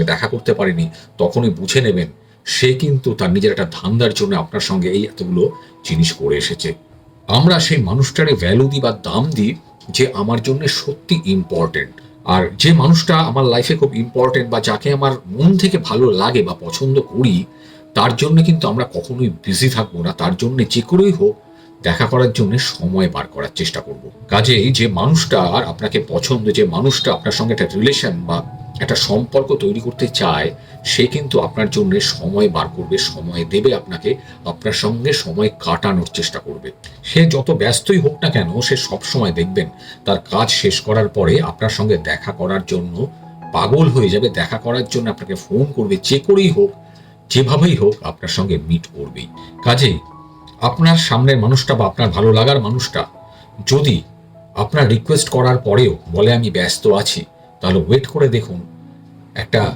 দেখা করতে পারেনি, তখনই বুঝে নেবেন সে কিন্তু তার নিজের একটা ধান্দার জন্য আপনার সঙ্গে এই এতগুলো জিনিস করে এসেছে। আমরা সেই মানুষটারে ভ্যালু দিই বা দাম দিই যে আমার জন্য সত্যি ইম্পর্টেন্ট। আর যে মানুষটা আমার লাইফে খুব ইম্পর্টেন্ট বা যাকে আমার মন থেকে ভালো লাগে বা পছন্দ করি, তার জন্য কিন্তু আমরা কখনোই বিজি থাকবো না। তার জন্য যে করেই হোক দেখা করার জন্য সময় বার করার চেষ্টা করব। কাজেই যে মানুষটা আর আপনাকে পছন্দ, যে মানুষটা আপনার সঙ্গে একটা রিলেশন বা একটা সম্পর্ক তৈরি করতে চায়, সে কিন্তু আপনার জন্য সময় বার করবে, সময় দেবে আপনাকে, আপনার সঙ্গে সময় কাটানোর চেষ্টা করবে। সে যত ব্যস্তই হোক না কেন, সে সবসময় দেখবেন তার কাজ শেষ করার পরে আপনার সঙ্গে দেখা করার জন্য পাগল হয়ে যাবে, দেখা করার জন্য আপনাকে ফোন করবে, যে করেই হোক, যেভাবেই হোক আপনার সঙ্গে মিট করবেই। কাজেই আপনার সামনের মানুষটা বা আপনার ভালো লাগার মানুষটা যদি আপনার রিকোয়েস্ট করার পরেও বলে আমি ব্যস্ত আছি, তাহলে ওয়েট করে দেখুন একটা